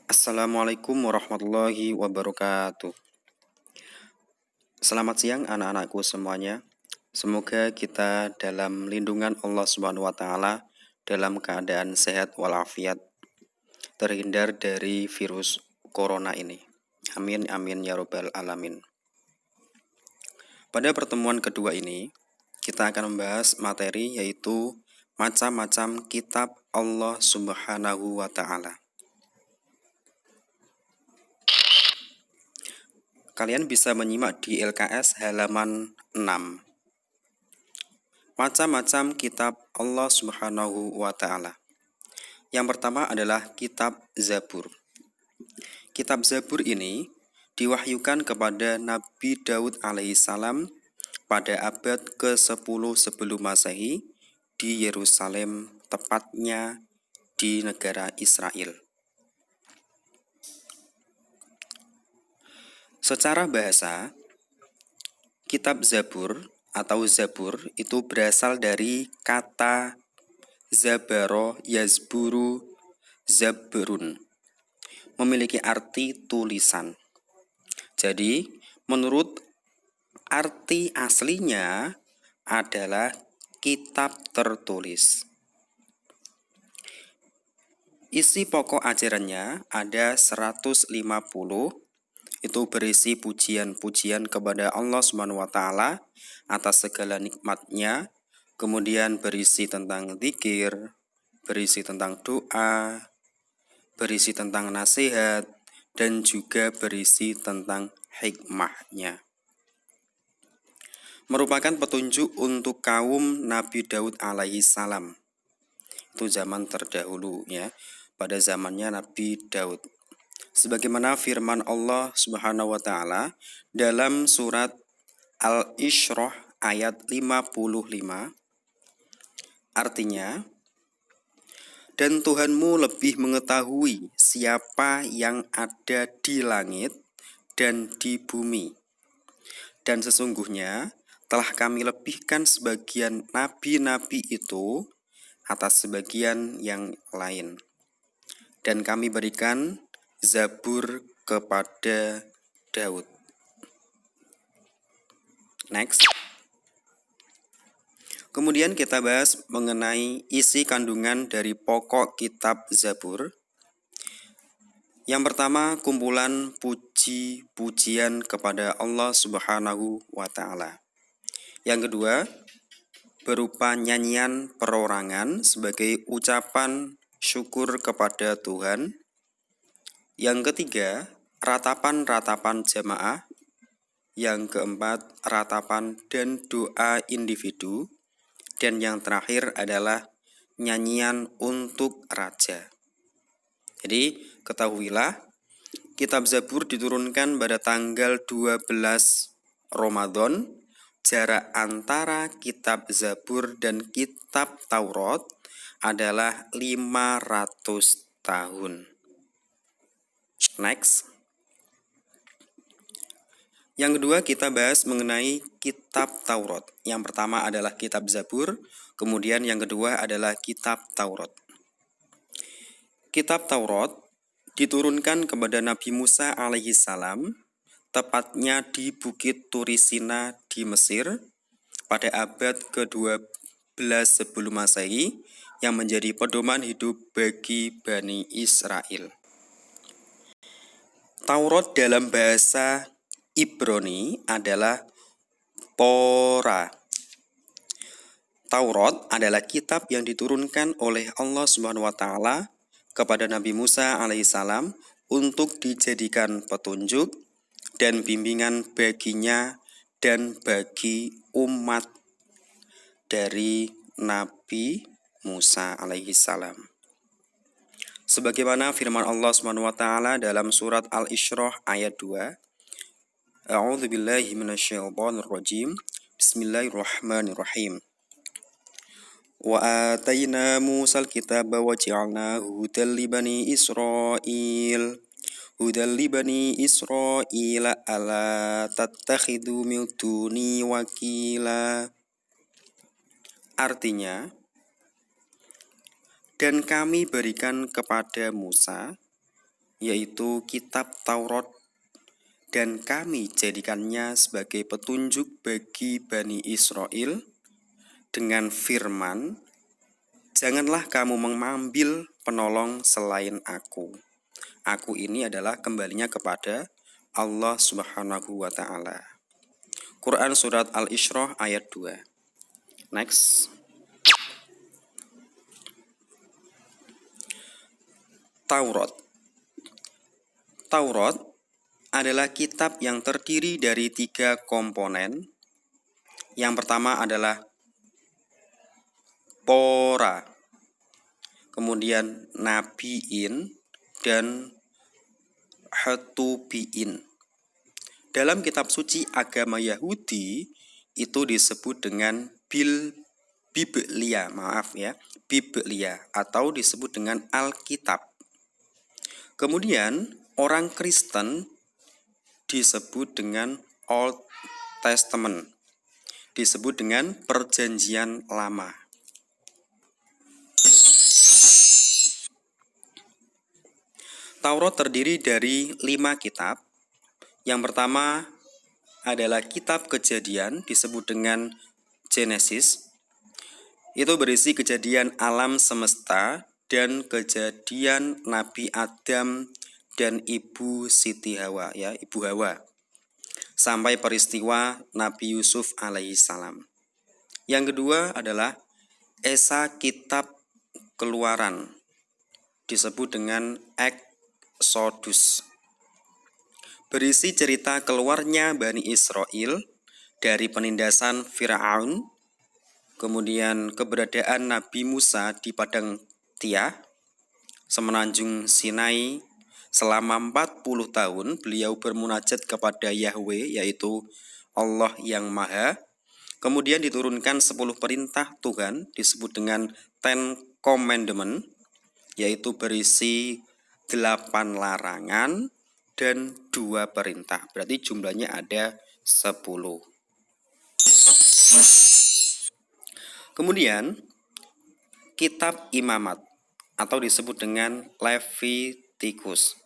Assalamualaikum warahmatullahi wabarakatuh. Selamat siang anak-anakku semuanya. Semoga kita dalam lindungan Allah Subhanahu wa taala dalam keadaan sehat walafiat, terhindar dari virus corona ini. Amin amin ya robbal alamin. Pada pertemuan kedua ini, kita akan membahas materi yaitu macam-macam kitab Allah Subhanahu wa taala. Kalian bisa menyimak di LKS halaman 6. Macam-macam kitab Allah Subhanahu wa taala. Yang pertama adalah kitab Zabur. Kitab Zabur ini diwahyukan kepada Nabi Daud alaihissalam pada abad ke-10 sebelum Masehi di Yerusalem, tepatnya di negara Israel. Secara bahasa, kitab Zabur atau Zabur itu berasal dari kata Zabaro yazburu zabrun, memiliki arti tulisan. Jadi, menurut arti aslinya adalah kitab tertulis. Isi pokok ajarannya ada 150, itu berisi pujian-pujian kepada Allah Subhanahu wa taala atas segala nikmatnya, kemudian berisi tentang zikir, berisi tentang doa, berisi tentang nasihat, dan juga berisi tentang hikmahnya. Merupakan petunjuk untuk kaum Nabi Daud alaihissalam. Itu zaman terdahulu ya, pada zamannya Nabi Daud. Sebagaimana firman Allah Subhanahu wa taala dalam surat Al-Isyrah ayat 55, artinya, dan Tuhanmu lebih mengetahui siapa yang ada di langit dan di bumi. Dan sesungguhnya telah kami lebihkan sebagian nabi-nabi itu atas sebagian yang lain. Dan kami berikan Zabur kepada Daud. Next. Kemudian kita bahas mengenai isi kandungan dari pokok kitab Zabur. Yang pertama, kumpulan puji-pujian kepada Allah Subhanahu wa taala. Yang kedua, berupa nyanyian perorangan sebagai ucapan syukur kepada Tuhan. Yang ketiga, ratapan-ratapan jamaah. Yang keempat, ratapan dan doa individu. Dan yang terakhir adalah nyanyian untuk raja. Jadi, ketahuilah, kitab Zabur diturunkan pada tanggal 12 Ramadan. Jarak antara kitab Zabur dan kitab Taurat adalah 500 tahun. Next. Yang kedua kita bahas mengenai kitab Taurat. Yang pertama adalah kitab Zabur, kemudian yang kedua adalah kitab Taurat. Kitab Taurat diturunkan kepada Nabi Musa alaihissalam, tepatnya di Bukit Turisina di Mesir, pada abad ke-12 sebelum Masehi, yang menjadi pedoman hidup bagi Bani Israel. Taurat dalam bahasa Ibrani adalah Torah. Taurat adalah kitab yang diturunkan oleh Allah Subhanahu wa taala kepada Nabi Musa alaihissalam untuk dijadikan petunjuk dan bimbingan baginya dan bagi umat dari Nabi Musa alaihissalam. Sebagaimana firman Allah Subhanahu wa taala dalam surat Al-Isyrah ayat 2. A'udzu billahi minasyaitonir rajim. Bismillahirrahmanirrahim. Wa atayna Musal kitaba wa ja'alnahu hudan li bani Israil. Hudan li bani Israil alla tattakhidu min duni wakila. Artinya, dan kami berikan kepada Musa yaitu kitab Taurat, dan kami jadikannya sebagai petunjuk bagi Bani Israel dengan firman, janganlah kamu mengambil penolong selain aku. Aku ini adalah kembalinya kepada Allah Subhanahu wa Ta'ala. Quran Surat Al-Isra ayat 2. Next. Taurat. Taurat adalah kitab yang terdiri dari 3 komponen. Yang pertama adalah Torah, kemudian Nabiin, dan Hatubiin. Dalam kitab suci agama Yahudi itu disebut dengan Biblia, Biblia, atau disebut dengan Alkitab. Kemudian orang Kristen disebut dengan Old Testament, disebut dengan Perjanjian Lama. Taurat terdiri dari 5 kitab. Yang pertama adalah kitab Kejadian, disebut dengan Genesis. Itu berisi kejadian alam semesta dan kejadian Nabi Adam dan Ibu Siti Hawa, Ibu Hawa, sampai peristiwa Nabi Yusuf alaihissalam. Yang kedua adalah kitab Keluaran, disebut dengan Exodus, berisi cerita keluarnya Bani Israel dari penindasan Firaun, kemudian keberadaan Nabi Musa di Padang Tiah, semenanjung Sinai. Selama 40 tahun beliau bermunajat kepada Yahweh, yaitu Allah yang Maha. Kemudian diturunkan 10 perintah Tuhan, disebut dengan Ten Commandment, yaitu berisi 8 larangan dan 2 perintah. Berarti jumlahnya ada 10. Kemudian kitab Imamat atau disebut dengan Leviticus,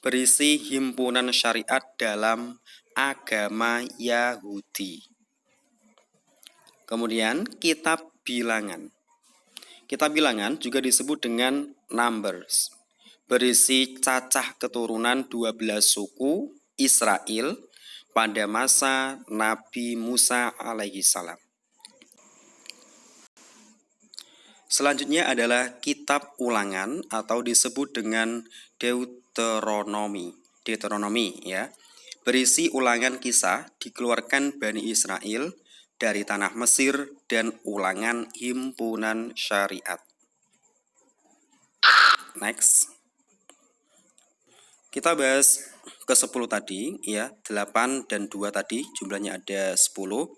berisi himpunan syariat dalam agama Yahudi. Kemudian kitab Bilangan. Kitab Bilangan juga disebut dengan Numbers, berisi cacah keturunan 12 suku Israel pada masa Nabi Musa alaihissalam. Selanjutnya adalah kitab Ulangan atau disebut dengan Deuteronomi, berisi ulangan kisah dikeluarkan Bani Israel dari tanah Mesir dan ulangan himpunan syariat. Next. Kita bahas ke-10 tadi, 8 dan 2 tadi, jumlahnya ada 10.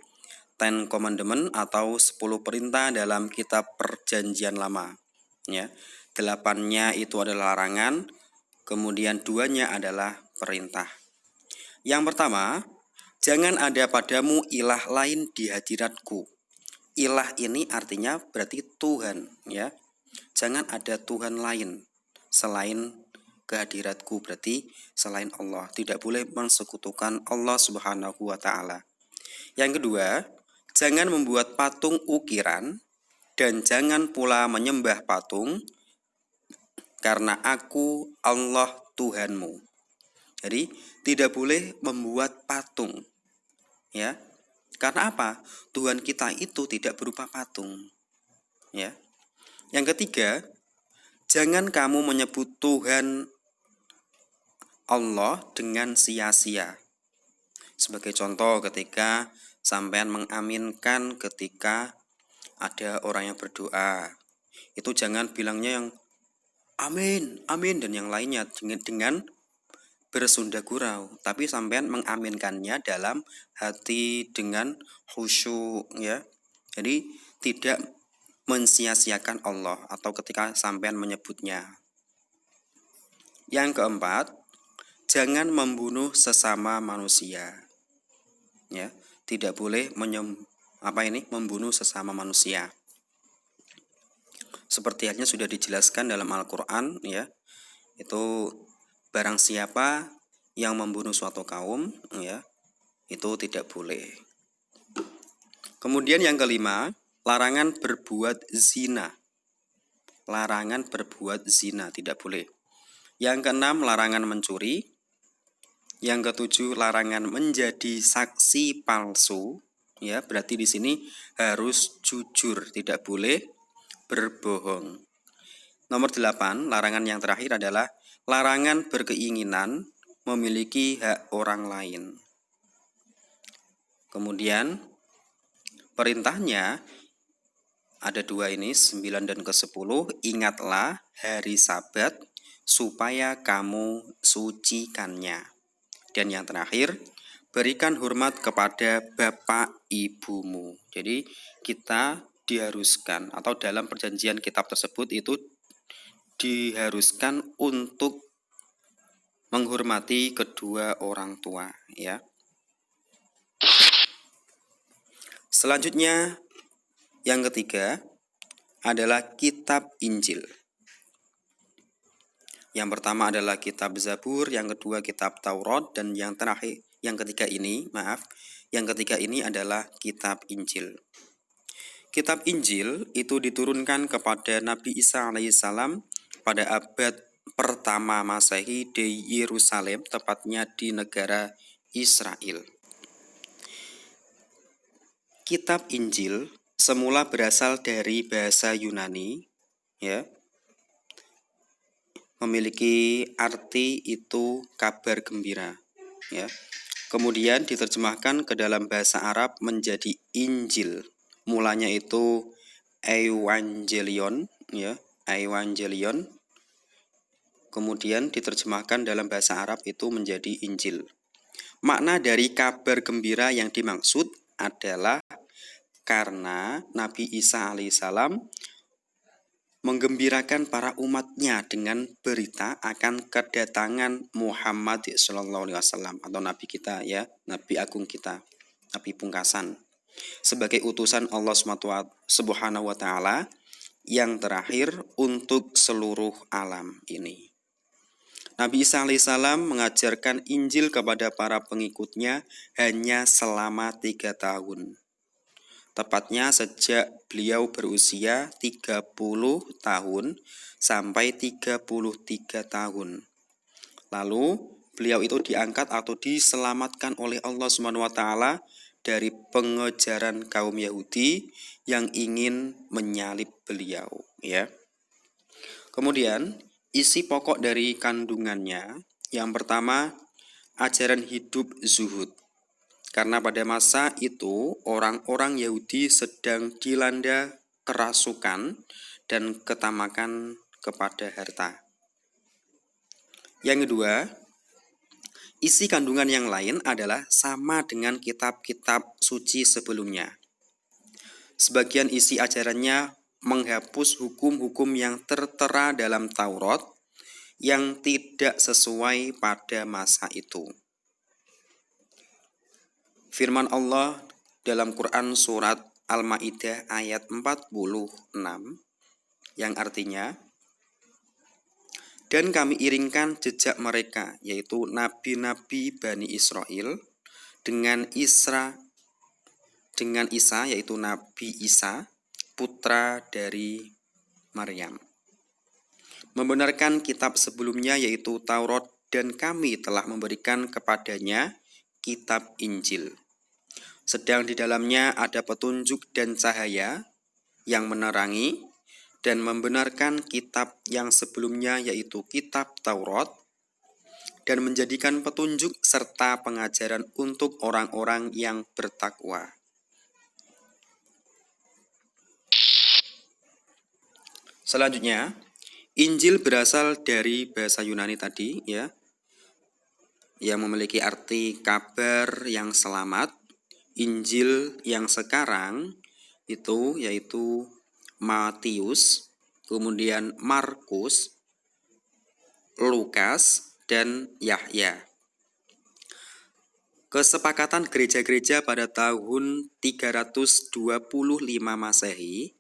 Ten Commandment atau 10 perintah dalam kitab Perjanjian Lama. 8-nya itu adalah larangan, kemudian 2-nya adalah perintah. Yang pertama, jangan ada padamu ilah lain di hadiratku. Ilah ini artinya berarti Tuhan, Jangan ada Tuhan lain selain kehadiratku, berarti selain Allah. Tidak boleh mensekutukan Allah Subhanahu wa Ta'ala. Yang kedua, jangan membuat patung ukiran dan jangan pula menyembah patung, karena aku Allah Tuhanmu. Jadi tidak boleh membuat patung, Karena apa? Tuhan kita itu tidak berupa patung, Yang ketiga, jangan kamu menyebut Tuhan Allah dengan sia-sia. Sebagai contoh, ketika sampean mengaminkan ketika ada orang yang berdoa, itu jangan bilangnya yang amin, amin dan yang lainnya dengan bersunda gurau, tapi sampean mengaminkannya dalam hati dengan khusyuk, Jadi tidak mensia-siakan Allah atau ketika sampean menyebutnya. Yang keempat, jangan membunuh sesama manusia. Tidak boleh membunuh sesama manusia. Seperti halnya sudah dijelaskan dalam Al-Qur'an, itu barang siapa yang membunuh suatu kaum, ya, itu tidak boleh. Kemudian yang kelima, larangan berbuat zina. Larangan berbuat zina, tidak boleh. Yang keenam, larangan mencuri. Yang ketujuh, larangan menjadi saksi palsu. Ya, berarti di sini harus jujur, tidak boleh berbohong. Nomor 8, larangan yang terakhir adalah larangan berkeinginan memiliki hak orang lain. Kemudian perintahnya ada dua ini, 9 dan ke-10. Ingatlah hari Sabat supaya kamu sucikannya. Dan yang terakhir, berikan hormat kepada bapak ibumu. Jadi kita diharuskan, atau dalam perjanjian kitab tersebut itu diharuskan untuk menghormati kedua orang tua, ya. Selanjutnya yang ketiga adalah kitab Injil. Yang pertama adalah kitab Zabur, yang kedua kitab Taurat, dan yang ketiga ini adalah kitab Injil. Kitab Injil itu diturunkan kepada Nabi Isa alaihissalam pada abad pertama Masehi di Yerusalem, tepatnya di negara Israel. Kitab Injil semula berasal dari bahasa Yunani, ya. Memiliki arti itu kabar gembira, ya. Kemudian diterjemahkan ke dalam bahasa Arab menjadi Injil. Mulanya itu Evangelion, ya, Evangelion. Kemudian diterjemahkan dalam bahasa Arab itu menjadi Injil. Makna dari kabar gembira yang dimaksud adalah karena Nabi Isa alaihissalam menggembirakan para umatnya dengan berita akan kedatangan Muhammad SAW, atau Nabi kita, ya, Nabi agung kita, Nabi pungkasan, sebagai utusan Allah Subhanahu wa Ta'ala yang terakhir untuk seluruh alam ini. Nabi Isa alaihissalam mengajarkan Injil kepada para pengikutnya hanya selama 3 tahun. Tepatnya sejak beliau berusia 30 tahun sampai 33 tahun. Lalu beliau itu diangkat atau diselamatkan oleh Allah SWT dari pengejaran kaum Yahudi yang ingin menyalib beliau, ya. Kemudian isi pokok dari kandungannya, yang pertama, ajaran hidup zuhud. Karena pada masa itu orang-orang Yahudi sedang dilanda kerasukan dan ketamakan kepada harta. Yang kedua, isi kandungan yang lain adalah sama dengan kitab-kitab suci sebelumnya. Sebagian isi ajarannya menghapus hukum-hukum yang tertera dalam Taurat yang tidak sesuai pada masa itu. Firman Allah dalam Quran surat Al-Maidah ayat 46 yang artinya, dan kami iringkan jejak mereka, yaitu nabi-nabi Bani Israel, dengan Isa, yaitu Nabi Isa, putra dari Maryam. Membenarkan kitab sebelumnya, yaitu Taurat, dan kami telah memberikan kepadanya kitab Injil. Sedang di dalamnya ada petunjuk dan cahaya yang menerangi dan membenarkan kitab yang sebelumnya, yaitu kitab Taurat, dan menjadikan petunjuk serta pengajaran untuk orang-orang yang bertakwa. Selanjutnya, Injil berasal dari bahasa Yunani tadi, ya, yang memiliki arti kabar yang selamat. Injil yang sekarang itu yaitu Matius, kemudian Markus, Lukas, dan Yahya. Kesepakatan gereja-gereja pada tahun 325 Masehi,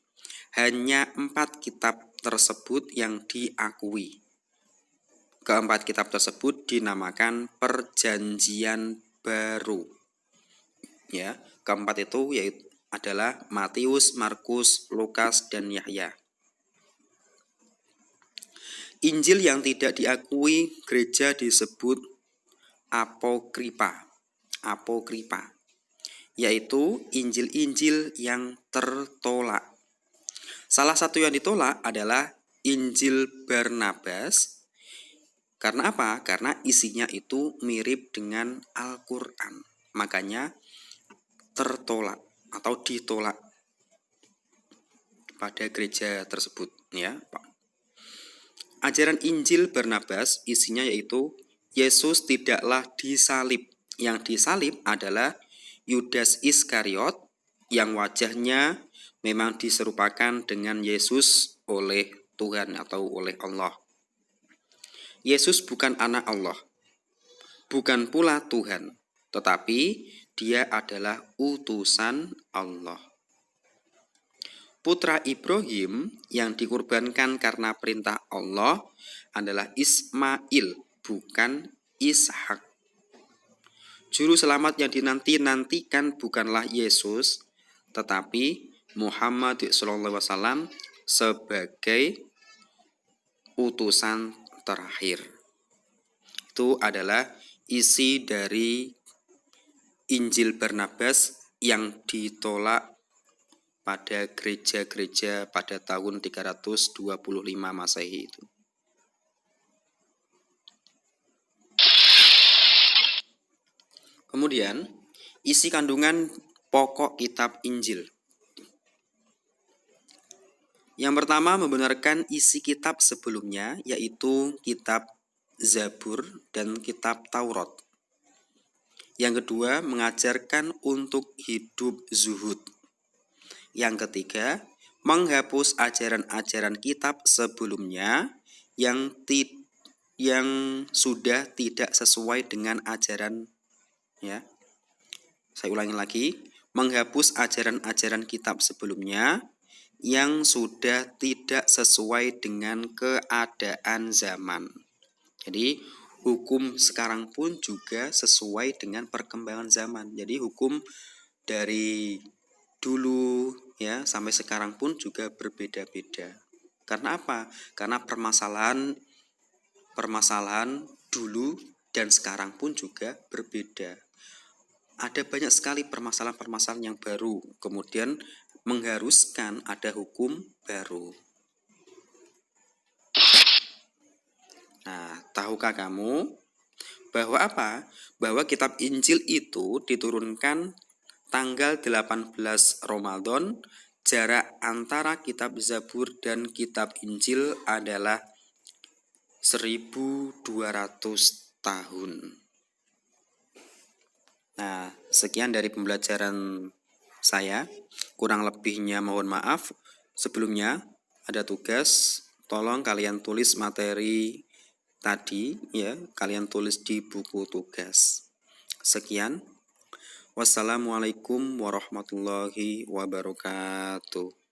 hanya 4 kitab tersebut yang diakui. Keempat kitab tersebut dinamakan Perjanjian Baru. Ya, keempat itu yaitu adalah Matius, Markus, Lukas, dan Yahya. Injil yang tidak diakui gereja disebut apokripa. Apokripa, yaitu Injil-Injil yang tertolak. Salah satu yang ditolak adalah Injil Barnabas. Karena apa? Karena isinya itu mirip dengan Al-Quran. Makanya tertolak atau ditolak pada gereja tersebut. Ya, Pak. Ajaran Injil Barnabas isinya yaitu Yesus tidaklah disalib. Yang disalib adalah Yudas Iskariot yang wajahnya memang diserupakan dengan Yesus oleh Tuhan atau oleh Allah. Yesus bukan anak Allah, bukan pula Tuhan, tetapi dia adalah utusan Allah. Putra Ibrahim yang dikurbankan karena perintah Allah adalah Ismail, bukan Ishak. Juru selamat yang dinanti-nantikan bukanlah Yesus, tetapi Muhammad SAW sebagai utusan terakhir. Itu adalah isi dari Injil Barnabas yang ditolak pada gereja-gereja pada tahun 325 Masehi itu. Kemudian, isi kandungan pokok kitab Injil. Yang pertama membenarkan isi kitab sebelumnya, yaitu kitab Zabur dan kitab Taurat. Yang kedua, mengajarkan untuk hidup zuhud. Yang ketiga, menghapus ajaran-ajaran kitab sebelumnya yang sudah tidak sesuai dengan ajaran. Ya, saya ulangi lagi, menghapus ajaran-ajaran kitab sebelumnya yang sudah tidak sesuai dengan keadaan zaman. Jadi hukum sekarang pun juga sesuai dengan perkembangan zaman. Jadi hukum dari dulu ya sampai sekarang pun juga berbeda-beda. Karena apa? Karena permasalahan dulu dan sekarang pun juga berbeda. Ada banyak sekali permasalahan-permasalahan yang baru, kemudian mengharuskan ada hukum baru. Nah, tahukah kamu bahwa apa? Bahwa kitab Injil itu diturunkan tanggal 18 Ramadan. Jarak antara kitab Zabur dan kitab Injil adalah 1200 tahun. Nah, sekian dari pembelajaran saya. Kurang lebihnya mohon maaf. Sebelumnya ada tugas, tolong kalian tulis materi tadi ya, kalian tulis di buku tugas. Sekian. Wassalamualaikum warahmatullahi wabarakatuh.